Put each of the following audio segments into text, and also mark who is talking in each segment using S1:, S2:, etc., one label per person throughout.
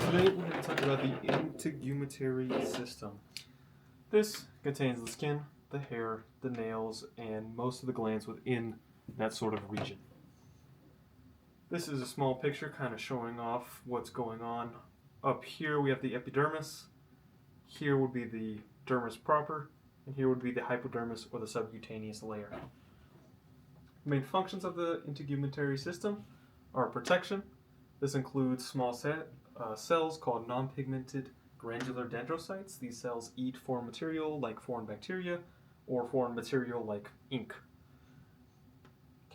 S1: Today we're going to talk about the integumentary system. This contains the skin, the hair, the nails, and most of the glands within that sort of region. This is a small picture kind of showing off what's going on. Up here we have the epidermis, here would be the dermis proper, and here would be the hypodermis or the subcutaneous layer. The main functions of the integumentary system are protection. This includes small cells called non-pigmented granular dendrocytes. These cells eat foreign material like foreign bacteria or foreign material like ink.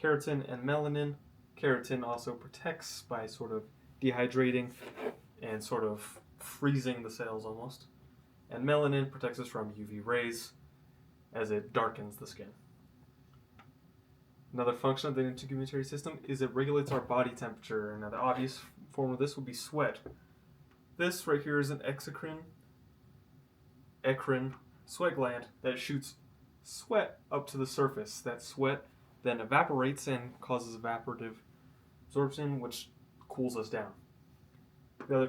S1: Keratin and melanin. Keratin also protects by sort of dehydrating and sort of freezing the cells almost. And melanin protects us from UV rays as it darkens the skin. Another function of the integumentary system is it regulates our body temperature. Now the obvious form of this would be sweat. This right here is an eccrine sweat gland that shoots sweat up to the surface. That sweat then evaporates and causes evaporative absorption, which cools us down. The other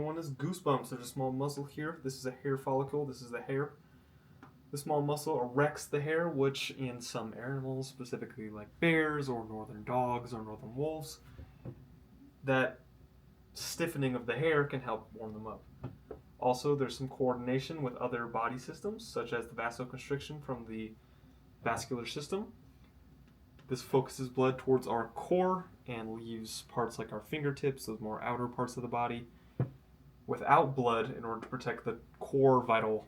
S1: one is goosebumps. There's a small muscle here. This is a hair follicle. This is the hair. The small muscle erects the hair, which in some animals, specifically like bears or northern dogs or northern wolves, that stiffening of the hair can help warm them up. Also, there's some coordination with other body systems, such as the vasoconstriction from the vascular system. This focuses blood towards our core and leaves parts like our fingertips, those more outer parts of the body, without blood in order to protect the core vital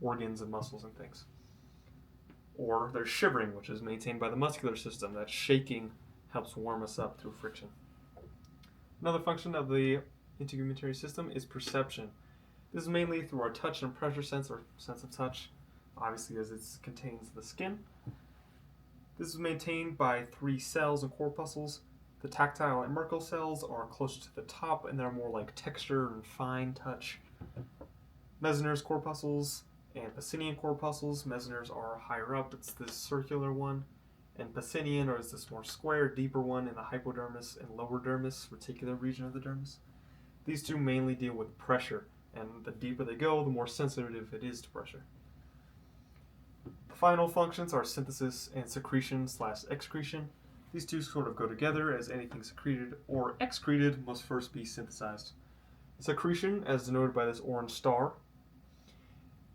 S1: organs and muscles and things. Or there's shivering, which is maintained by the muscular system. That shaking helps warm us up through friction. Another function of the integumentary system is perception. This is mainly through our touch and pressure sense, or sense of touch, obviously as it contains the skin. This is maintained by 3 cells and corpuscles. The tactile and Merkel cells are closer to the top, and they're more like texture and fine touch. Mesenter's corpuscles and Pacinian corpuscles. Mesenter's are higher up, it's this circular one. And Pacinian, or is this more square, deeper one in the hypodermis and lower dermis, reticular region of the dermis. These two mainly deal with pressure, and the deeper they go, the more sensitive it is to pressure. The final functions are synthesis and secretion/excretion. These two sort of go together, as anything secreted or excreted must first be synthesized. Secretion, as denoted by this orange star,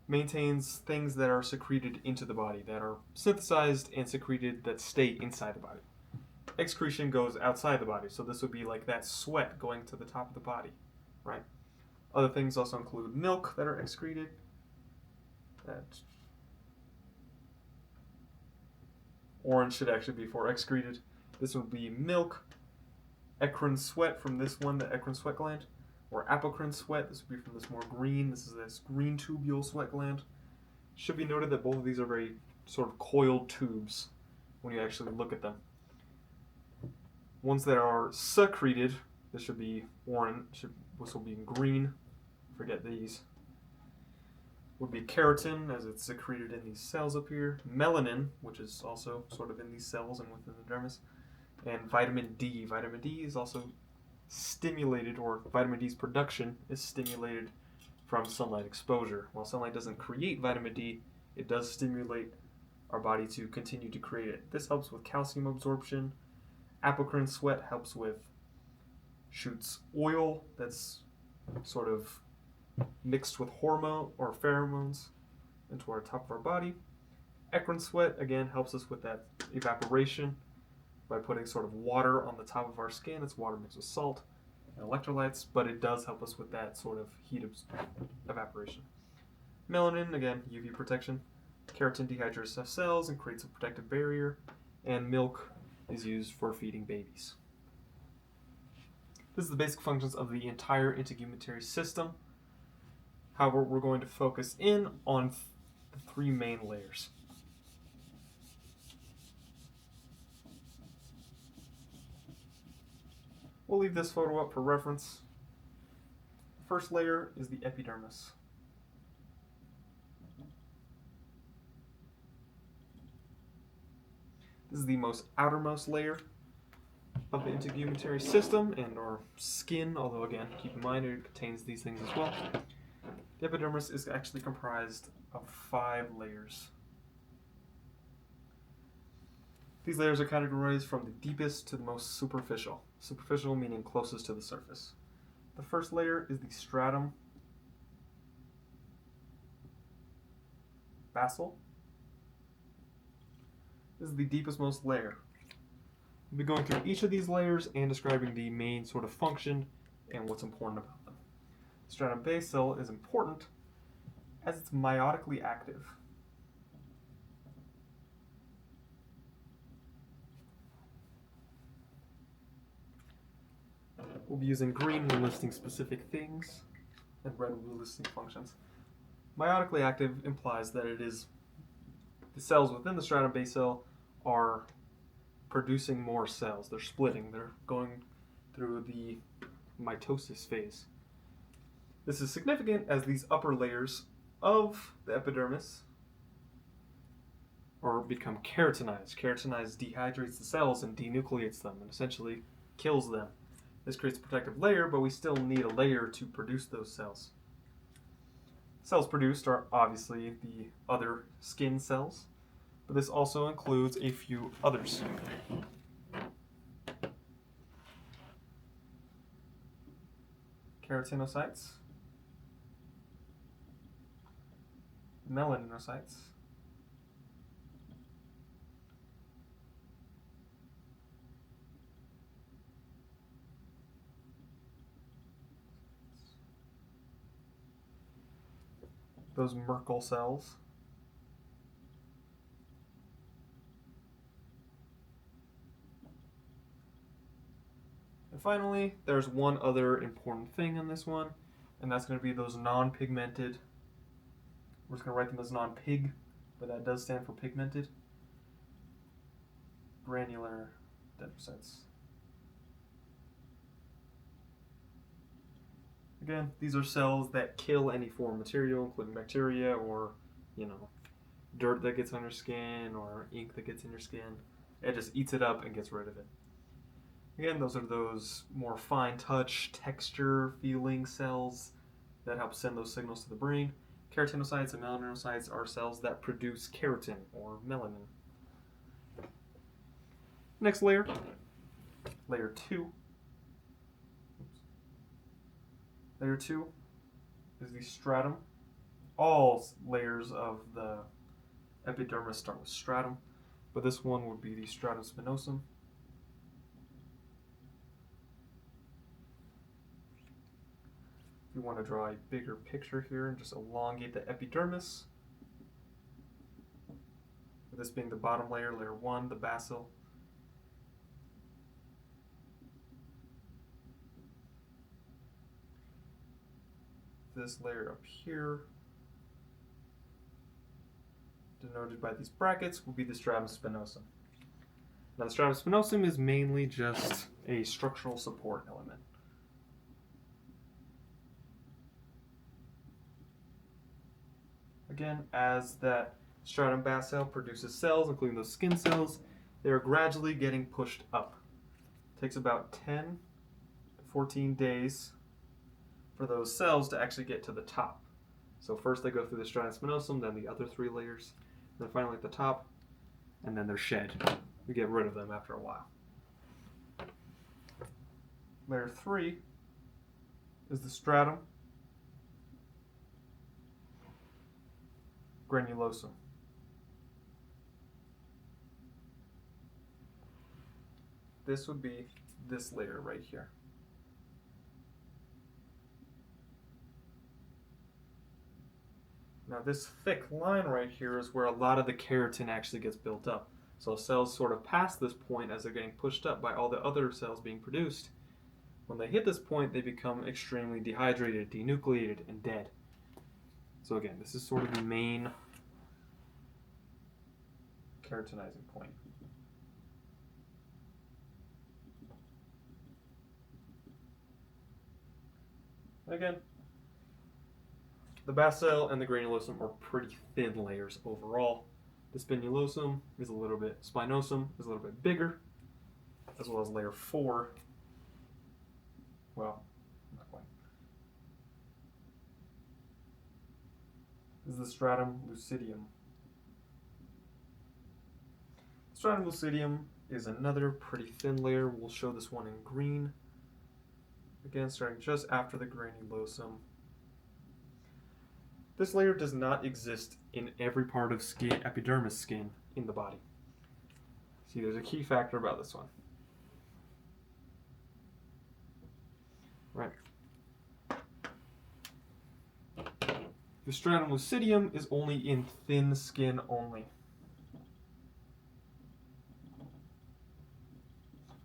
S1: maintains things that are secreted into the body, that are synthesized and secreted that stay inside the body. Excretion goes outside the body, so this would be like that sweat going to the top of the body, right? Other things also include milk that are excreted. That orange should actually be for excreted. This would be milk, eccrine sweat from this one, the eccrine sweat gland, or apocrine sweat. This would be from this more green. This is this green tubule sweat gland. Should be noted that both of these are very sort of coiled tubes when you actually look at them. Ones that are secreted, this should be orange, this will be in green. Forget these. Would be keratin, as it's secreted in these cells up here. Melanin, which is also sort of in these cells and within the dermis. And vitamin D. Vitamin D is also stimulated, or vitamin D's production is stimulated from sunlight exposure. While sunlight doesn't create vitamin D, it does stimulate our body to continue to create it. This helps with calcium absorption. Apocrine sweat helps with shoots oil that's sort of mixed with hormone or pheromones into our top of our body. Eccrine sweat again helps us with that evaporation by putting sort of water on the top of our skin. It's water mixed with salt and electrolytes, but it does help us with that sort of heat evaporation. Melanin, again, UV protection. Keratin dehydrates our cells and creates a protective barrier. And milk is used for feeding babies. This is the basic functions of the entire integumentary system. However, we're going to focus in on the 3 main layers. We'll leave this photo up for reference. The first layer is the epidermis. This is the most outermost layer. of the integumentary system and or skin, although again, keep in mind it contains these things as well. The epidermis is actually comprised of 5 layers. These layers are categorized from the deepest to the most superficial. Superficial meaning closest to the surface. The first layer is the stratum basal. This is the deepest most layer. We'll be going through each of these layers and describing the main sort of function and what's important about them. Stratum basal is important as it's meiotically active. We'll be using green when listing specific things, and red will be listing functions. Meiotically active implies that it is the cells within the stratum basal are producing more cells. They're splitting. They're going through the mitosis phase. This is significant as these upper layers of the epidermis or become keratinized. Keratinized dehydrates the cells and denucleates them and essentially kills them. This creates a protective layer, but we still need a layer to produce those cells. Cells produced are obviously the other skin cells, but this also includes a few others. Keratinocytes, melaninocytes, those Merkel cells, and finally, there's one other important thing in this one, and that's going to be those non-pigmented. We're just going to write them as non-pig, but that does stand for pigmented. Granular dendrocytes. Again, these are cells that kill any foreign material, including bacteria or, dirt that gets on your skin or ink that gets in your skin. It just eats it up and gets rid of it. Again, those are those more fine touch, texture, feeling cells that help send those signals to the brain. Keratinocytes and melaninocytes are cells that produce keratin or melanin. Next layer, layer 2. Layer 2 is the stratum. All layers of the epidermis start with stratum, but this one would be the stratum spinosum. If you want to draw a bigger picture here and just elongate the epidermis, with this being the bottom layer, layer 1, the basal. This layer up here, denoted by these brackets, will be the stratum spinosum. Now the stratum spinosum is mainly just a structural support element. Again, as that stratum basal produces cells, including those skin cells, they are gradually getting pushed up. It takes about 10 to 14 days for those cells to actually get to the top. So first they go through the stratum spinosum, then the other 3 layers, then finally at the top, and then they're shed. We get rid of them after a while. Layer 3 is the stratum granulosum. This would be this layer right here. Now this thick line right here is where a lot of the keratin actually gets built up. So cells sort of pass this point as they're getting pushed up by all the other cells being produced. When they hit this point, they become extremely dehydrated, denucleated, and dead. So again, this is sort of the main keratinizing point. Again, the basal and the granulosum are pretty thin layers overall. The spinosum is a little bit bigger. as well as layer 4. Well, not quite. This is the stratum lucidium. Stratum lucidium is another pretty thin layer. We'll show this one in green. Again, starting just after the granulosum. This layer does not exist in every part of skin, epidermis skin in the body. See, there's a key factor about this one. Right. The stratum lucidium is only in thin skin only.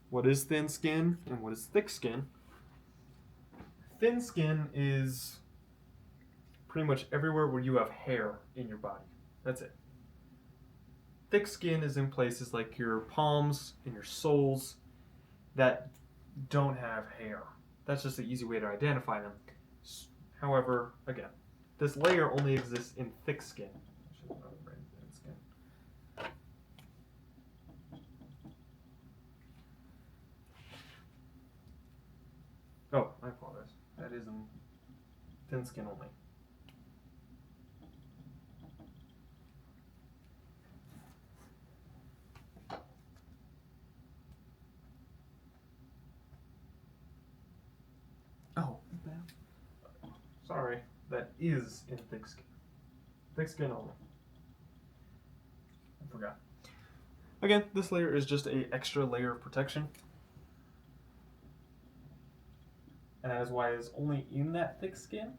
S1: What is thin skin and what is thick skin? Thin skin is pretty much everywhere where you have hair in your body. That's it. Thick skin is in places like your palms and your soles that don't have hair. That's just the easy way to identify them. However, again, this layer only exists in thick skin. Oh, I apologize. That is in thin skin only. Oh, sorry. That is in thick skin. Thick skin only. I forgot. Again, this layer is just an extra layer of protection. And that is why it's only in that thick skin.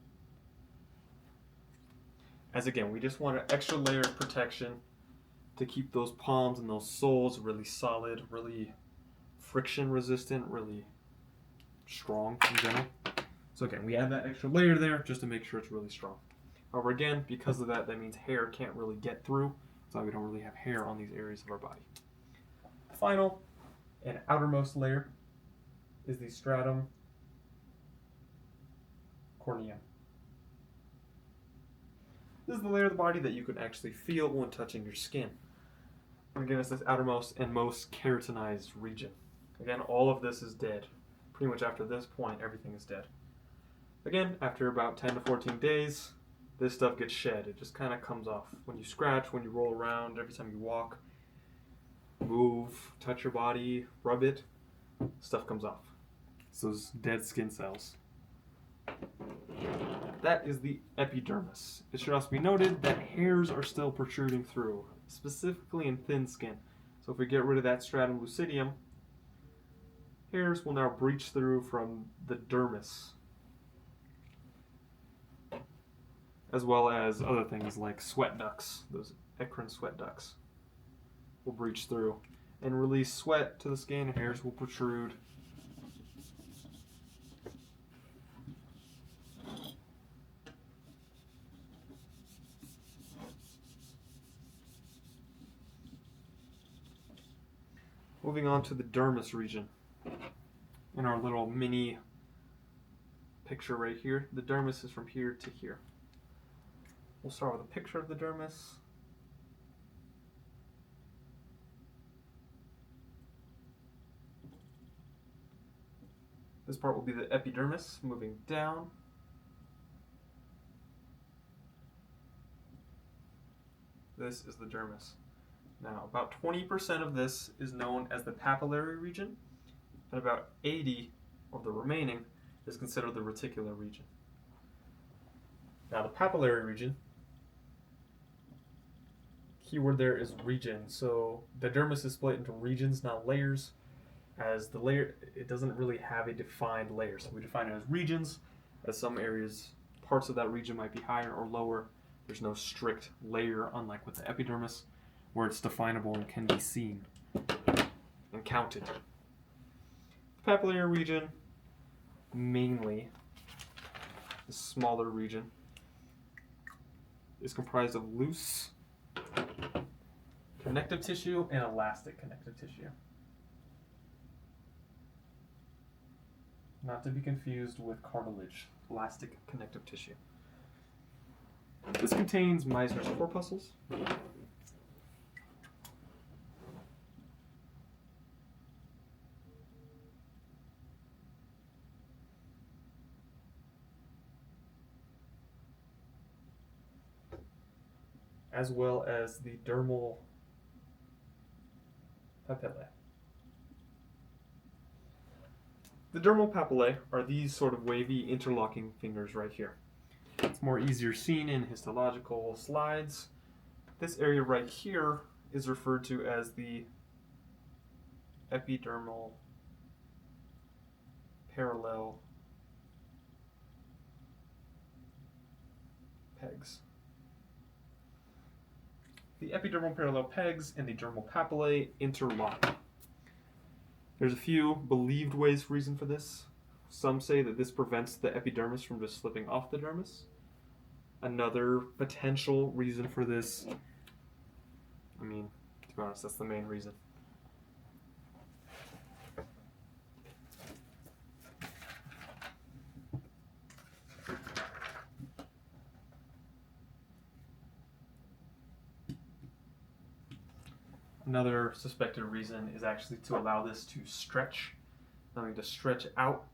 S1: As again, we just want an extra layer of protection to keep those palms and those soles really solid, really friction resistant, really strong in general. So again, we add that extra layer there just to make sure it's really strong. However, again, because of that, that means hair can't really get through. That's why we don't really have hair on these areas of our body. The final and outermost layer is the stratum corneum. This is the layer of the body that you can actually feel when touching your skin. And again, it's this outermost and most keratinized region. Again, all of this is dead. Pretty much after this point, everything is dead. Again, after about 10 to 14 days, this stuff gets shed. It just kind of comes off. When you scratch, when you roll around, every time you walk, move, touch your body, rub it, stuff comes off. It's those dead skin cells. That is the epidermis. It should also be noted that hairs are still protruding through, specifically in thin skin. So if we get rid of that stratum lucidium, hairs will now breach through from the dermis, as well as other things like sweat ducts. Those eccrine sweat ducts will breach through and release sweat to the skin. Hairs will protrude. Moving on to the dermis region. In our little mini picture right here, the dermis is from here to here. We'll start with a picture of the dermis. This part will be the epidermis, moving down. This is the dermis. Now, about 20% of this is known as the papillary region, and about 80% of the remaining is considered the reticular region. Now, the papillary region, keyword there is region. So the dermis is split into regions, not layers. As the layer, it doesn't really have a defined layer. So we define it as regions, as some areas, parts of that region might be higher or lower. There's no strict layer, unlike with the epidermis, where it's definable and can be seen and counted. The papillary region, mainly the smaller region, is comprised of loose connective tissue and elastic connective tissue. Not to be confused with cartilage, elastic connective tissue. This contains Meissner's corpuscles, as well as the dermal papillae. The dermal papillae are these sort of wavy interlocking fingers right here. It's more easier seen in histological slides. This area right here is referred to as the epidermal parallel pegs. The epidermal parallel pegs and the dermal papillae interlock. There's a few believed ways for reason for this. Some say that this prevents the epidermis from just slipping off the dermis. Another potential reason for this, I mean, to be honest, that's the main reason. Another suspected reason is actually to allow this to stretch, to stretch out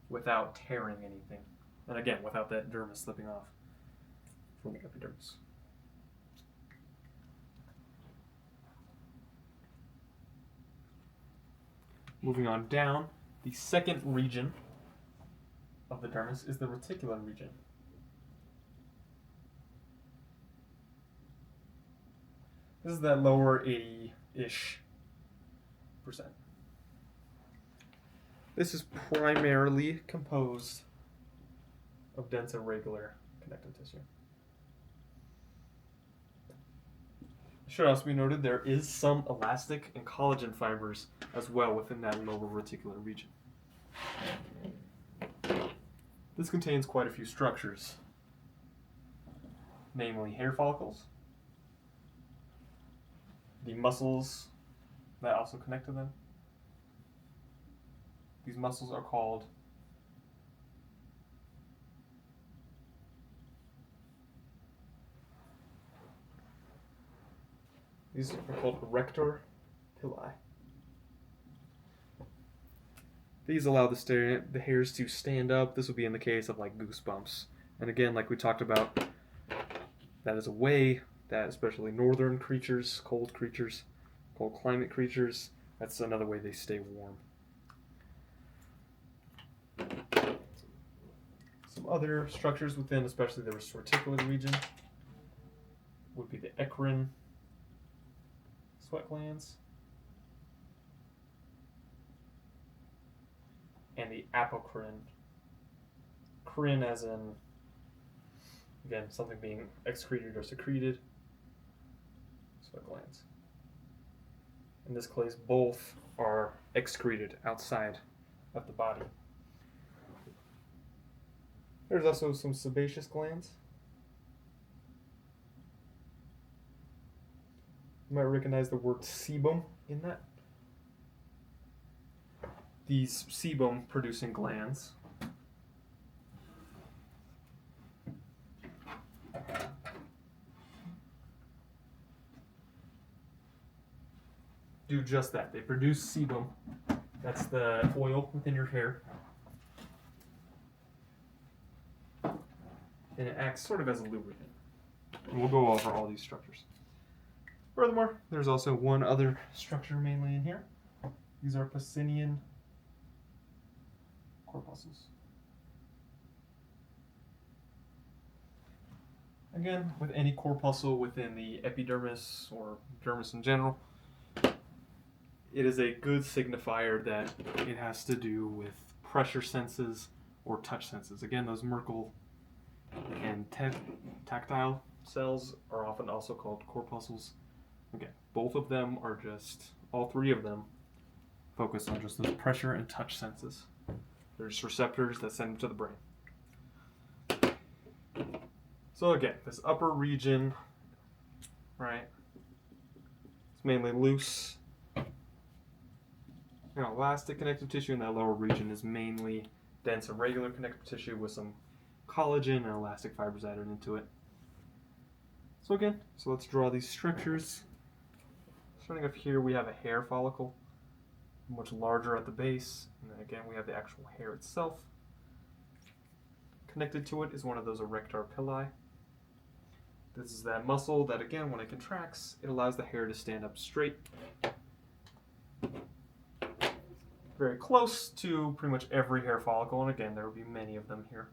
S1: without tearing anything. And again, without that dermis slipping off from the epidermis. Moving on down, the second region of the dermis is the reticular region. This is that lower 80-ish %. This is primarily composed of dense and regular connective tissue. It should also be noted there is some elastic and collagen fibers as well within that lower reticular region. This contains quite a few structures, namely hair follicles, the muscles that also connect to them. These muscles are called erector pilli. These allow the hairs to stand up. This would be in the case of like goosebumps. And again, like we talked about, that is a way that especially northern creatures, cold climate creatures, that's another way they stay warm. Some other structures within, especially the reticular region, would be the eccrine sweat glands and the apocrine. Crine as in, again, something being excreted or secreted. Sweat glands. In this case, both are excreted outside of the body. There's also some sebaceous glands. You might recognize the word sebum in that. These sebum producing glands do just that. They produce sebum. That's the oil within your hair. And it acts sort of as a lubricant. And we'll go over all these structures. Furthermore, there's also one other structure mainly in here. These are Pacinian corpuscles. Again, with any corpuscle within the epidermis or dermis in general, it is a good signifier that it has to do with pressure senses or touch senses. Again, those Merkel and tactile cells are often also called corpuscles. Again, both of them are all three of them focus on just those pressure and touch senses. There's receptors that send them to the brain. So again, this upper region, right, it's mainly loose and elastic connective tissue, and that lower region is mainly dense and regular connective tissue with some collagen and elastic fibers added into it. So let's draw these structures. Starting up here, we have a hair follicle, much larger at the base, and then again we have the actual hair itself. Connected to it is one of those erector pilli. This is that muscle that, again, when it contracts, it allows the hair to stand up straight. Very close to pretty much every hair follicle, and again, there will be many of them here.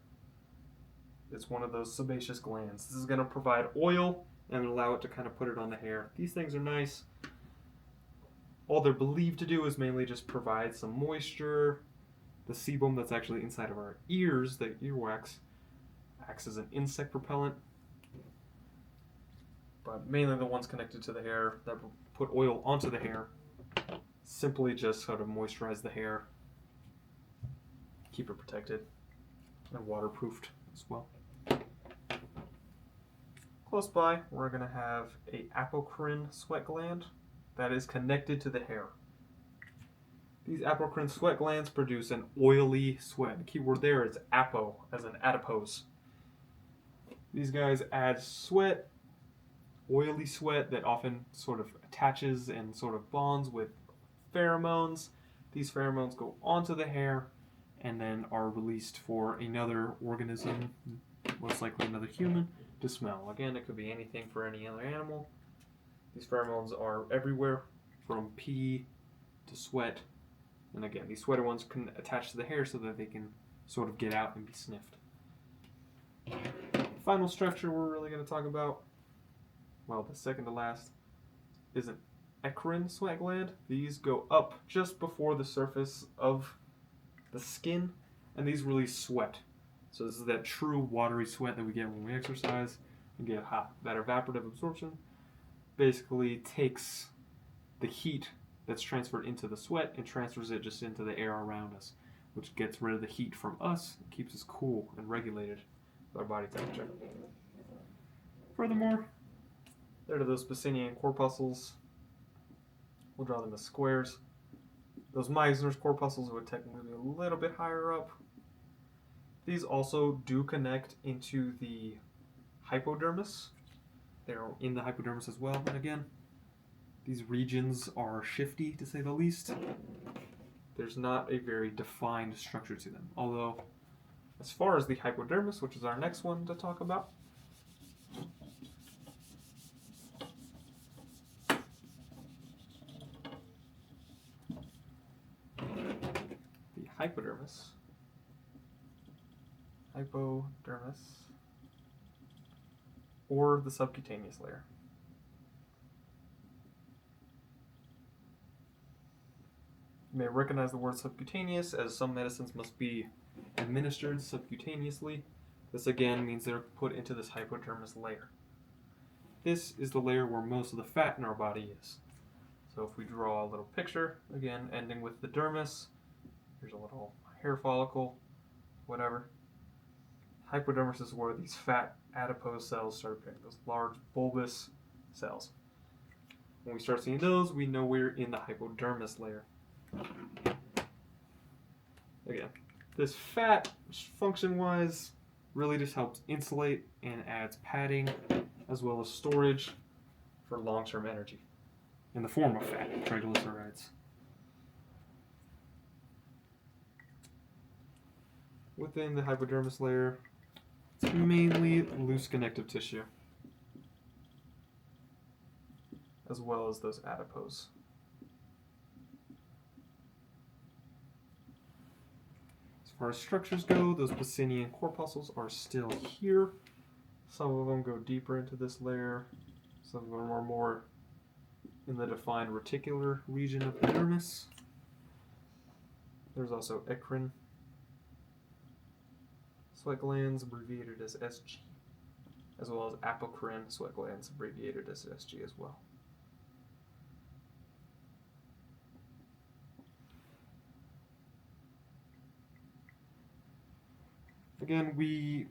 S1: It's one of those sebaceous glands. This is going to provide oil and allow it to kind of put it on the hair. These things are nice. All they're believed to do is mainly just provide some moisture. The sebum that's actually inside of our ears, the earwax, acts as an insect repellent. But mainly the ones connected to the hair that put oil onto the hair simply just sort of moisturize the hair, keep it protected, and waterproofed as well. Close by, we're going to have a apocrine sweat gland that is connected to the hair. These apocrine sweat glands produce an oily sweat. The key word there is apo, as in adipose. These guys add sweat, oily sweat that often sort of attaches and sort of bonds with pheromones. These pheromones go onto the hair and then are released for another organism, most likely another human, to smell. Again, it could be anything for any other animal. These pheromones are everywhere, from pee to sweat. And again, these sweater ones can attach to the hair so that they can sort of get out and be sniffed. The final structure we're really going to talk about, well, the second to last, is an eccrine sweat gland. These go up just before the surface of the skin, and these release sweat. So this is that true watery sweat that we get when we exercise and get hot. That evaporative absorption basically takes the heat that's transferred into the sweat and transfers it just into the air around us, which gets rid of the heat from us and keeps us cool and regulated with our body temperature. Furthermore, there are those Pacinian corpuscles. We'll draw them as squares. Those Meissner's corpuscles would technically be a little bit higher up. These also do connect into the hypodermis. They're in the hypodermis as well, but again, these regions are shifty, to say the least. There's not a very defined structure to them. Although, as far as the hypodermis, which is our next one to talk about, the hypodermis, or the subcutaneous layer. You may recognize the word subcutaneous, as some medicines must be administered subcutaneously. This again means they're put into this hypodermis layer. This is the layer where most of the fat in our body is. So if we draw a little picture, again ending with the dermis, here's a little hair follicle, whatever. Hypodermis is where these fat adipose cells start appearing, those large bulbous cells. When we start seeing those, we know we're in the hypodermis layer. Again, this fat, function-wise, really just helps insulate and adds padding as well as storage for long-term energy in the form of fat, triglycerides. Within the hypodermis layer, it's mainly loose connective tissue, as well as those adipose. As far as structures go, those Pacinian corpuscles are still here. Some of them go deeper into this layer. Some of them are more in the defined reticular region of the dermis. There's also eccrine sweat glands, abbreviated as SG, as well as apocrine sweat glands, abbreviated as SG as well. Again, we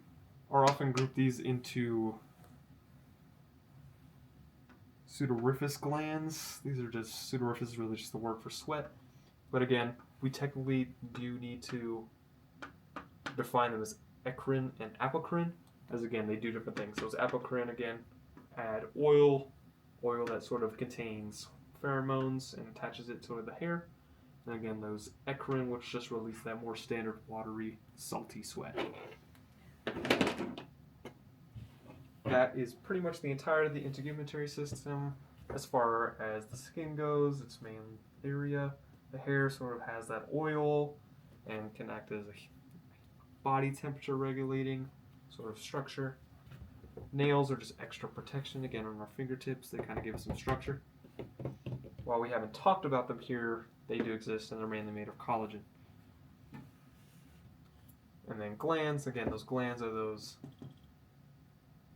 S1: are often grouped these into sudoriferous glands. These are just, sudoriferous is really just the word for sweat. But again, we technically do need to define them as eccrine and apocrine, as again, they do different things. Those apocrine, again, add oil that sort of contains pheromones and attaches it to the hair. And again, those eccrine, which just release that more standard watery, salty sweat. that is pretty much the entirety of the integumentary system. As far as the skin goes, its main area, the hair sort of has that oil and can act as a body temperature regulating sort of structure. Nails are just extra protection, again, on our fingertips. They kind of give us some structure. While we haven't talked about them here, they do exist and they're mainly made of collagen. And then glands, again, those glands are those,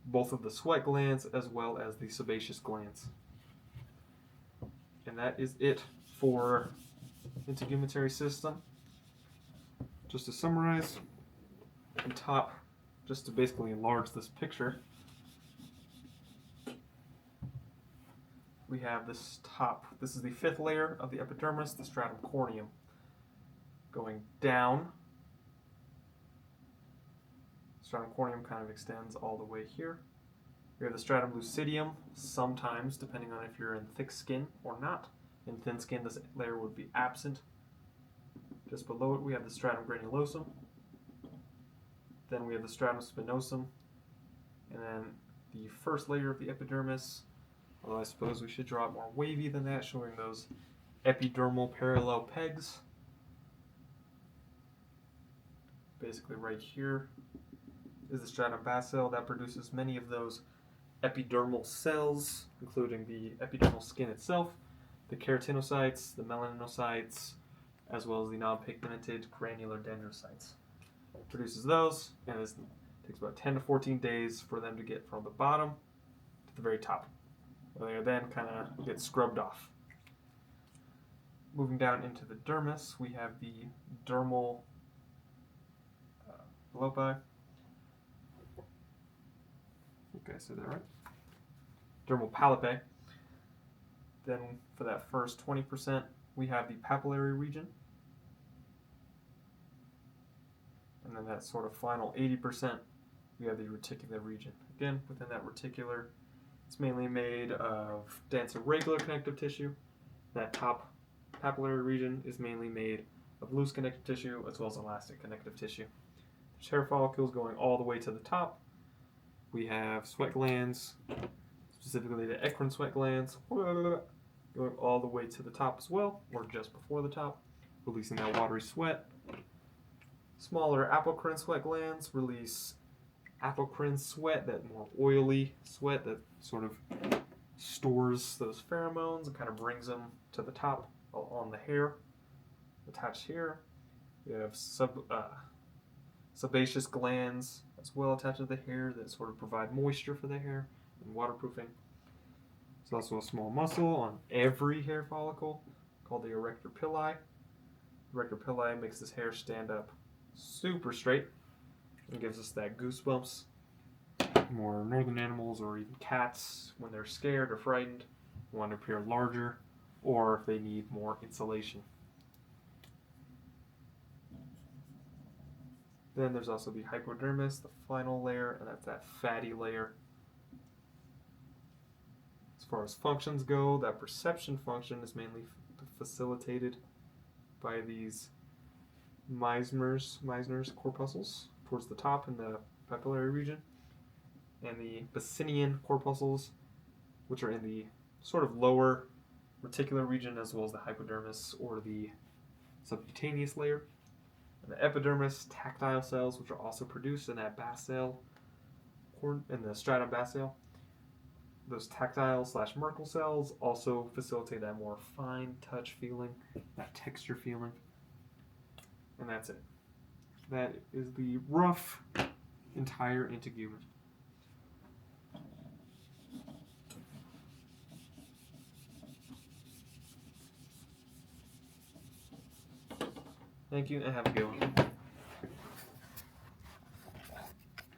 S1: both of the sweat glands as well as the sebaceous glands. And that is it for integumentary system. Just to summarize, on top, just to basically enlarge this picture, we have this top. This is the fifth layer of the epidermis, the stratum corneum. Going down, stratum corneum kind of extends all the way here. We have the stratum lucidium, sometimes, depending on if you're in thick skin or not. In thin skin, this layer would be absent. Just below it, we have the stratum granulosum. Then we have the stratum spinosum. And then the first layer of the epidermis, although I suppose we should draw it more wavy than that, showing those epidermal parallel pegs. Basically right here is the stratum basale that produces many of those epidermal cells, including the epidermal skin itself, the keratinocytes, the melanocytes, as well as the non-pigmented granular dendrocytes. It produces those, and it takes about 10 to 14 days for them to get from the bottom to the very top. They then kind of get scrubbed off. Moving down into the dermis, we have the dermal loci. I think I said that right. Dermal polypi. Then for that first 20%, we have the papillary region. And then that sort of final 80%, we have the reticular region. Again, within that reticular, it's mainly made of dense irregular connective tissue. That top papillary region is mainly made of loose connective tissue as well as elastic connective tissue. There's hair follicles going all the way to the top. We have sweat glands, specifically the eccrine sweat glands, going all the way to the top as well, or just before the top, releasing that watery sweat. Smaller apocrine sweat glands release apocrine sweat, that more oily sweat that sort of stores those pheromones and kind of brings them to the top on the hair. Attached here, we have sebaceous glands as well attached to the hair that sort of provide moisture for the hair and waterproofing. There's also a small muscle on every hair follicle called the erector pili. The erector pili makes this hair stand up super straight and gives us that goosebumps. More northern animals or even cats, when they're scared or frightened, want to appear larger, or if they need more insulation. Then there's also the hypodermis, the final layer, and that's that fatty layer. As far as functions go, that perception function is mainly facilitated by these Meissner's corpuscles towards the top in the papillary region, and the Bassinian corpuscles, which are in the sort of lower reticular region, as well as the hypodermis or the subcutaneous layer. And the epidermis, tactile cells, which are also produced in that basale, in the stratum basale. Those tactile / Merkel cells also facilitate that more fine touch feeling, that texture feeling. And that's it. That is the rough entire integument. Thank you and have a good one.